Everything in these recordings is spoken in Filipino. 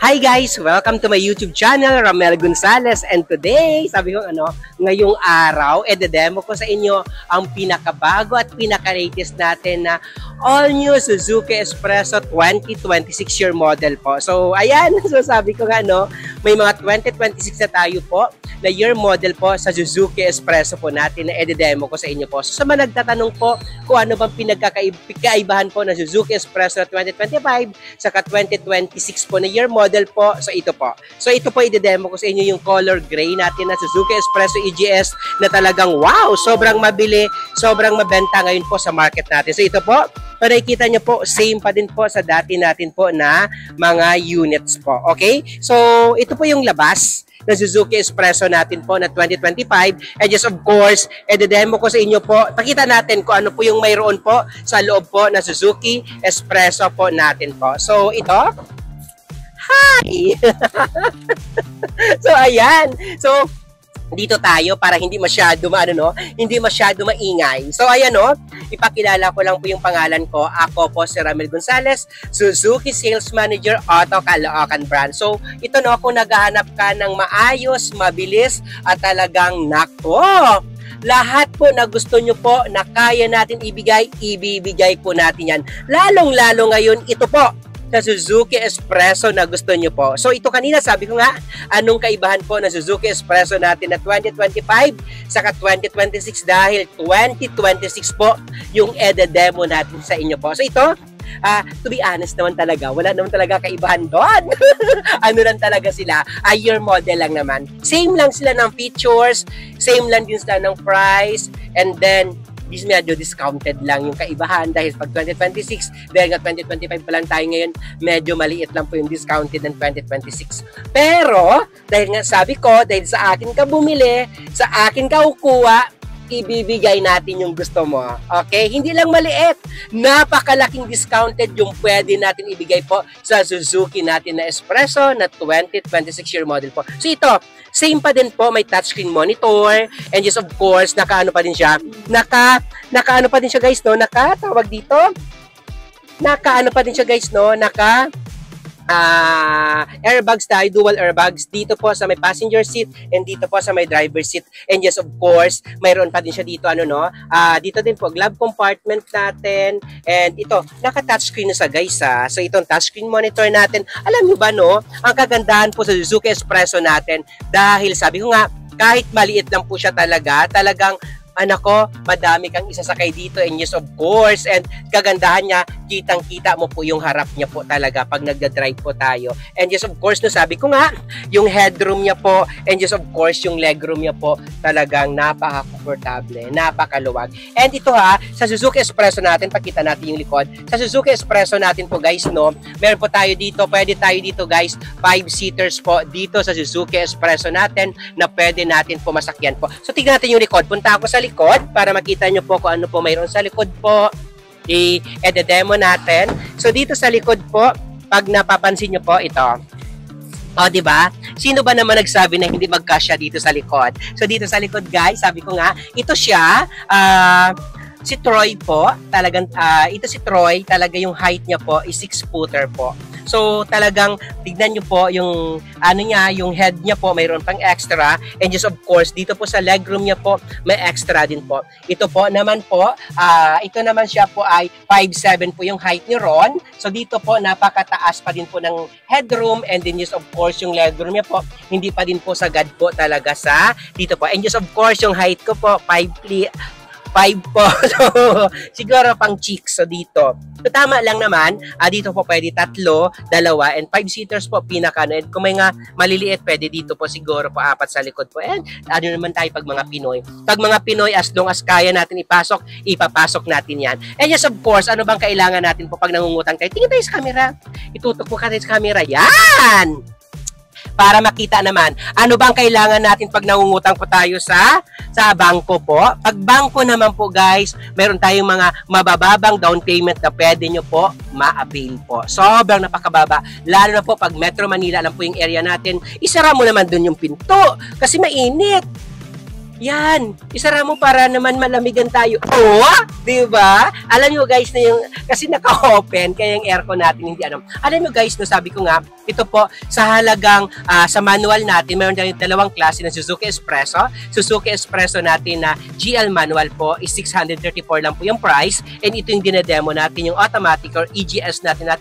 Hi guys! Welcome to my YouTube channel, Ramel Gonzales. And today, sabi ko ngayong araw, demo ko sa inyo ang pinakabago at pinaka-latest natin na all-new Suzuki Espresso 2026 year model po. So, ayan. So, sabi ko may mga 2026 na tayo po na year model po sa Suzuki Espresso po natin na demo ko sa inyo po. So, sa mga nagtatanong po kung ano bang pinagkakaibahan po ng Suzuki Espresso 2025 saka 2026 po na year model po. So, ito po. So, ito po i-demo ko sa inyo yung color gray natin na Suzuki Espresso EGS na talagang wow! Sobrang mabili, sobrang mabenta ngayon po sa market natin. So, ito po, nakikita nyo po, same pa din po sa dati natin po na mga units po. Okay? So, ito po yung labas na Suzuki Espresso natin po na 2025. And just of course, demo ko sa inyo po. Pakita natin kung ano po yung mayroon po sa loob po na Suzuki Espresso po natin po. So, ito. Hi! So, ayan. So, dito tayo para hindi masyado hindi masyado maingay. So ayan ipakilala ko lang po yung pangalan ko. Ako po si Ramel Gonzales, Suzuki Sales Manager Auto Caloocan Brand. So ito kung naghahanap ka ng maayos, mabilis at talagang lahat po na gusto nyo po na kaya natin ibibigay po natin yan. Lalong-lalo ngayon ito po sa Suzuki Espresso na gusto nyo po. So ito kanina sabi ko nga, anong kaibahan po na Suzuki Espresso natin na 2025 saka 2026 dahil 2026 po yung demo natin sa inyo po. So ito, to be honest naman talaga, wala naman talaga kaibahan doon. Ano lang talaga sila, year model lang naman. Same lang sila ng features, same lang din sila ng price, and then medyo discounted lang yung kaibahan dahil pag 2026, dahil nga 2025 pa lang tayo ngayon, medyo maliit lang po yung discounted ng 2026. Pero, dahil nga sabi ko, dahil sa akin ka bumili, sa akin ka kukuha, ibibigay natin yung gusto mo. Okay? Hindi lang maliit. Napakalaking discounted yung pwede natin ibigay po sa Suzuki natin na Espresso na 2026 year model po. So ito, same pa din po, may touchscreen monitor, and just of course, nakaano pa din siya guys, nakatawag dito, nakaano pa din siya guys, airbags tayo, dual airbags dito po sa may passenger seat and dito po sa may driver seat. And yes, of course, mayroon pa din siya dito dito din po glove compartment natin. And ito, naka-touchscreen na sa guys So itong touchscreen monitor natin. Alam niyo ba ang kagandahan po sa Suzuki Espresso natin dahil sabi ko nga, kahit maliit lang po siya talagang madami kang isasakay dito, and yes, of course, and kagandahan niya, kitang-kita mo po yung harap niya po talaga pag nagda-drive po tayo. And yes, of course, sabi ko nga, yung headroom niya po, and yes, of course, yung legroom niya po, talagang napaka-comfortable, napakaluwag. And ito sa Suzuki Espresso natin, pakita natin yung likod. Sa Suzuki Espresso natin po guys, meron po tayo dito, pwede tayo dito guys, 5-seaters po dito sa Suzuki Espresso natin na pwede natin po masakyan po. So, tignan natin yung likod. Punta ako sa likod para makita nyo po kung ano po mayroon sa likod po. I-demo natin. So dito sa likod po, pag napapansin nyo po ito. Di ba? Sino ba naman nagsabi na hindi magkasya dito sa likod? So dito sa likod guys, sabi ko nga, ito siya, si Troy po, talagang ito si Troy, talaga yung height niya po is 6-footer po. So talagang tignan niyo po yung yung head niya po mayroon pang extra, and just of course dito po sa legroom niya po may extra din po. Ito po naman po, ito naman siya po ay 5'7" po yung height ni Ron. So dito po napakataas pa din po ng headroom, and then just of course yung legroom niya po hindi pa din po sagad po talaga sa dito po. And just of course yung height ko po 5 po. So, siguro pang cheeks. So, dito. So, tama lang naman. Dito po pwede 3, 2, and 5-seaters po pinaka. And kung may nga maliliit, pwede dito po siguro po 4 sa likod po. And ano naman tayo pag mga Pinoy. Pag mga Pinoy, as long as kaya natin ipasok, ipapasok natin yan. And yes, of course, ano bang kailangan natin po pag nangungutang tayo? Tingin tayo sa camera. Itutok mo ka tayo sa camera. Yan! Para makita naman, ano bang kailangan natin pag nangungutang po tayo sa bangko po. Pag bangko naman po guys, meron tayong mga mabababang down payment na pwede nyo po ma-avail po. Sobrang napakababa. Lalo na po pag Metro Manila lang po yung area natin, isara mo naman dun yung pinto kasi mainit. Yan, isara mo para naman malamigan tayo. Oh, di ba? Alam nyo guys na yung, kasi naka-open, kaya yung aircon natin hindi ano. Alam nyo guys, no, sabi ko nga, ito po, sa halagang, sa manual natin, meron tayong dalawang klase ng Suzuki Espresso. Suzuki Espresso natin na GL manual po is 634 lang po yung price. And ito yung dinedemo natin, yung automatic or EGS natin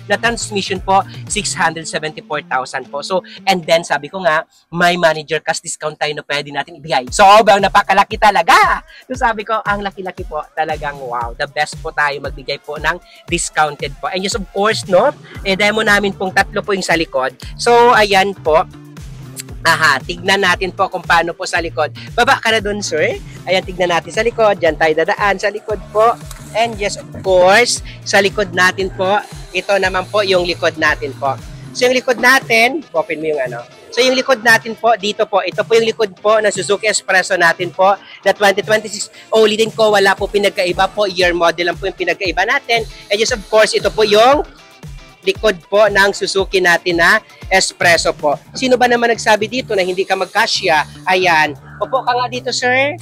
na transmission po, 674,000 po. So, and then sabi ko nga, may manager cash discount tayo na pwede natin ibigay. Sobrang napakalaki talaga. So sabi ko, ang laki-laki po, talagang wow, the best po tayo magbigay po ng discounted po. And yes, of course, no, demo namin pong tatlo po yung sa likod. So, ayan po. Aha, tignan natin po kung paano po sa likod. Baba ka na dun, sir. Ayan, tignan natin sa likod. Diyan tayo dadaan sa likod po. And yes, of course, sa likod natin po, ito naman po yung likod natin po. So, yung likod natin, open mo yung ano. So, yung likod natin po, dito po, ito po yung likod po ng Suzuki Espresso natin po na 2026. Ulitin ko, wala po pinagkaiba po. Year model lang po yung pinagkaiba natin. And yes, of course, ito po yung likod po ng Suzuki natin na Espresso po. Sino ba naman nagsabi dito na hindi ka magkasya? Ayan. Opo ka nga dito, sir.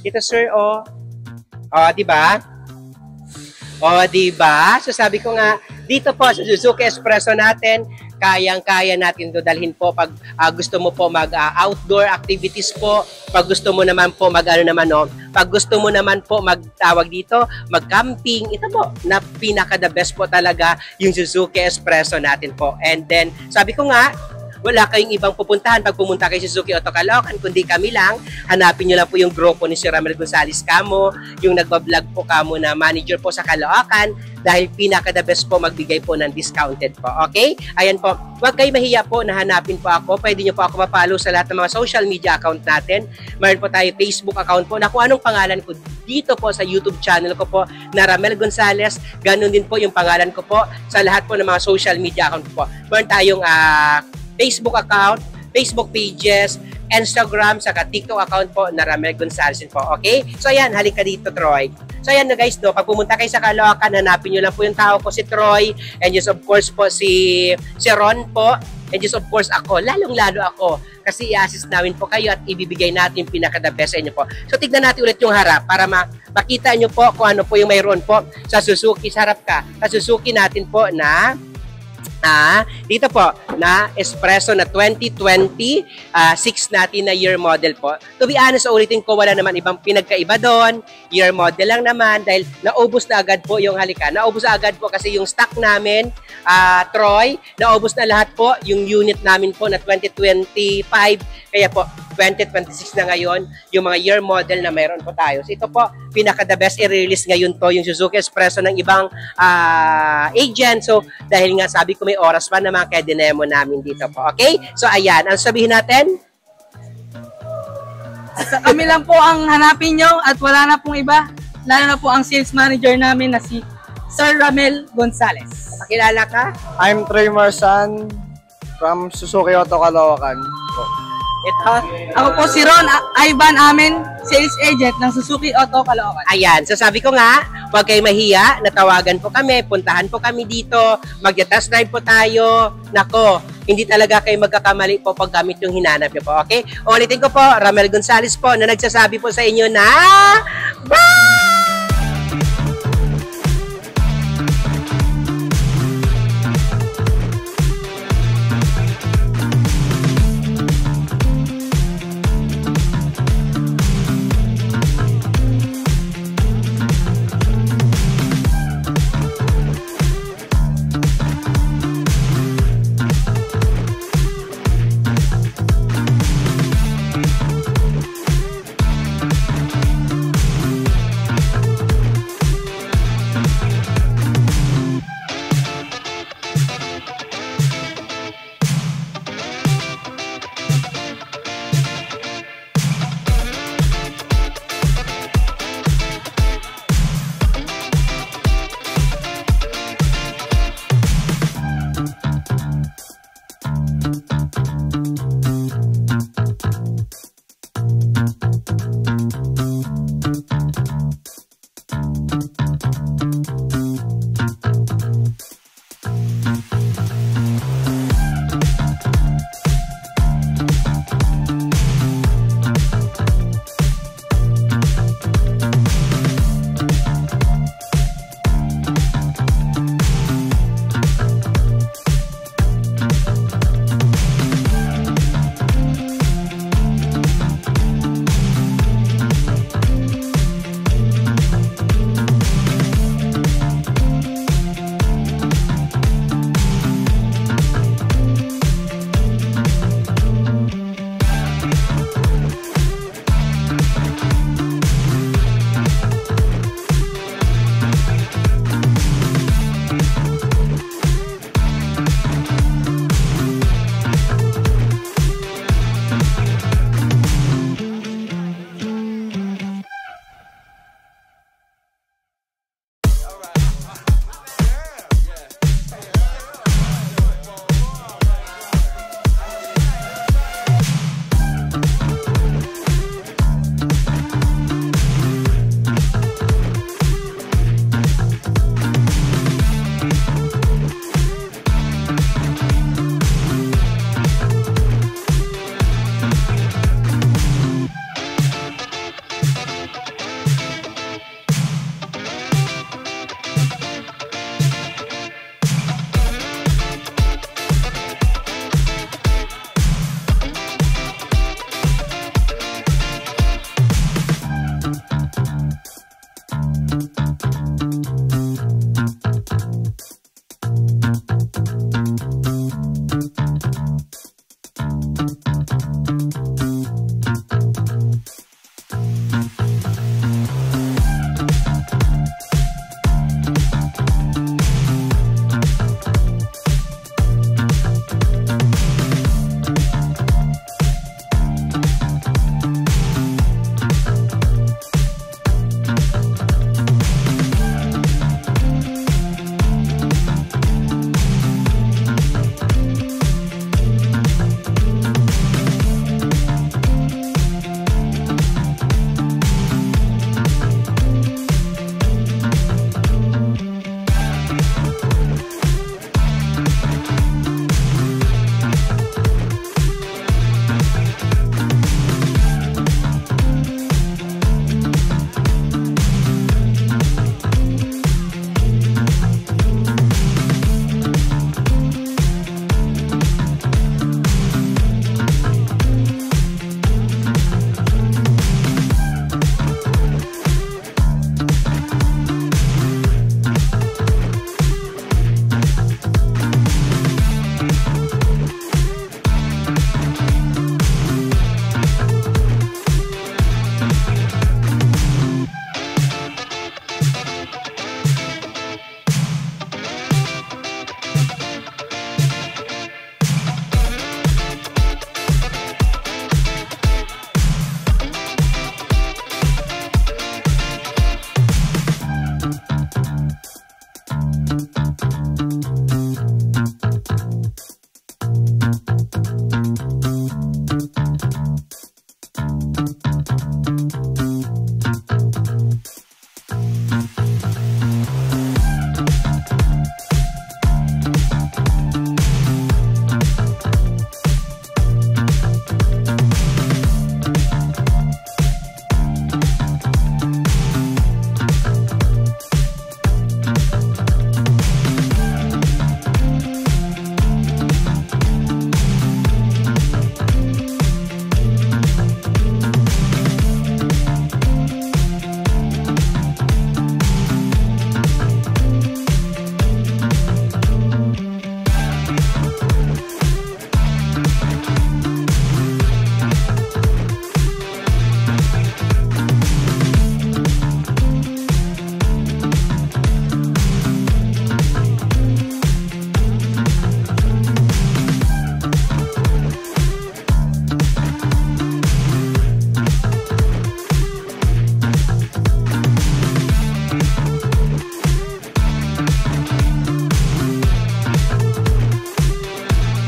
Dito, sir, oh. Oh, di ba? Oh, di ba? So, sabi ko nga, dito po sa Suzuki Espresso natin, kayang-kaya natin ito dalhin po pag gusto mo po mag-outdoor activities po, pag gusto mo naman po pag gusto mo naman po magtawag dito, mag-camping, ito po, na pinaka-the best po talaga yung Suzuki Espresso natin po. And then, sabi ko nga, wala kayong ibang pupuntahan pag pumunta kay Suzuki Auto Caloocan, kundi kami lang. Hanapin nyo lang po yung grupo ni Sir Ramel Gonzales Camo, yung nagbablog po kamo na manager po sa Caloocan, dahil pinaka-the best po magbigay po ng discounted po. Okay? Ayan po. Huwag kayo mahiya po na hanapin po ako. Pwede nyo po ako mapalo sa lahat ng mga social media account natin. Mayroon po tayo Facebook account po na kung anong pangalan ko dito po sa YouTube channel ko po na Ramel Gonzales. Ganun din po yung pangalan ko po sa lahat po ng mga social media account po. Mayroon tayong Facebook account, Facebook pages, Instagram, saka TikTok account po na Ramel Gonzales po. Okay? So ayan, halika dito, Troy. So ayan na guys, no, pag pumunta kayo sa Caloocan, hanapin nyo lang po yung tao ko, si Troy, and just of course po si Ron po, and just of course ako, lalong-lalo ako, kasi i-assist namin po kayo at ibibigay natin yung pinaka-the best sa inyo po. So tignan natin ulit yung harap para makita nyo po kung ano po yung mayroon po sa Suzuki. Sa harap ka, sa Suzuki natin po na dito po na Espresso na 2026 natin na year model po. To be honest, ulitin ko, wala naman ibang pinagkaiba doon. Year model lang naman dahil naubos na agad po yung halika. Naubos na agad po kasi yung stock namin, Troy, naubos na lahat po yung unit namin po na 2025. Kaya po, 2026 na ngayon, yung mga year model na mayroon po tayo. So ito po, pinaka-the best i-release ngayon to yung Suzuki Espresso ng ibang agent. So, dahil nga sabi ko may oras pa naman kaya dinemo namin dito po. Okay? So, ayan. Ang sabihin natin? Sa kami lang po ang hanapin nyo at wala na pong iba. Lalo na po ang sales manager namin na si Sir Ramel Gonzales. Pakilala ka? I'm Trey Marsan from Suzuki Auto Caloocan. Ito. Ako po si Ron Ivan Amen, sales agent ng Suzuki Auto Caloocan. Ayan. So sabi ko nga, huwag kayo mahiya, natawagan po kami, puntahan po kami dito, mag-test drive po tayo. Nako, hindi talaga kayo magkakamali po pag gamit yung hinanap niyo po. Okay? Ulitin ko po, Ramel Gonzales po na nagsasabi po sa inyo na bye!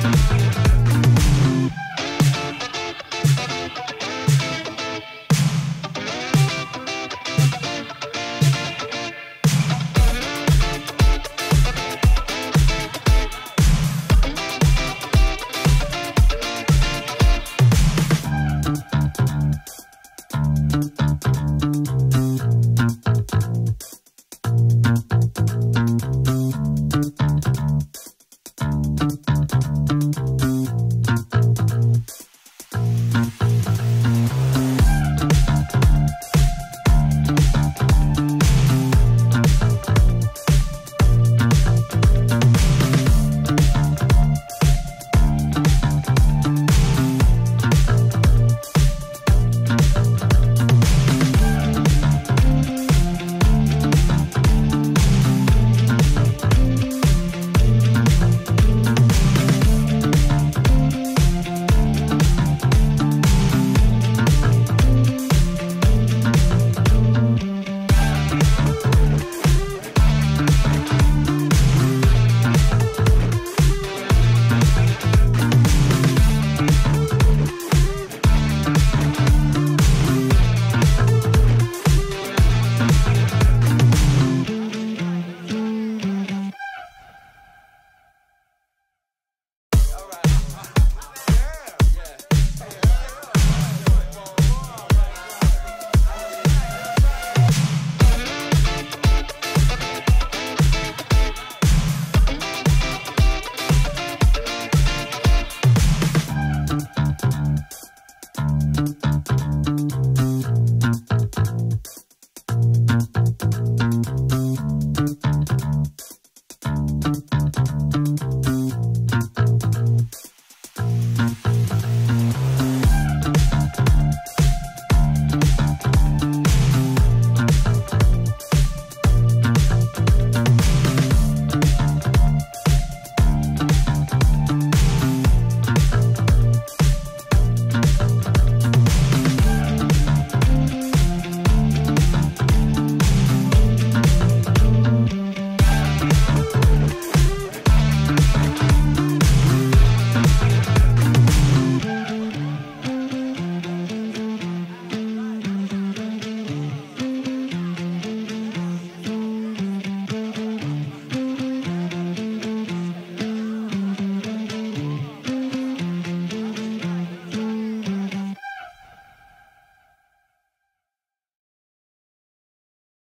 Bye!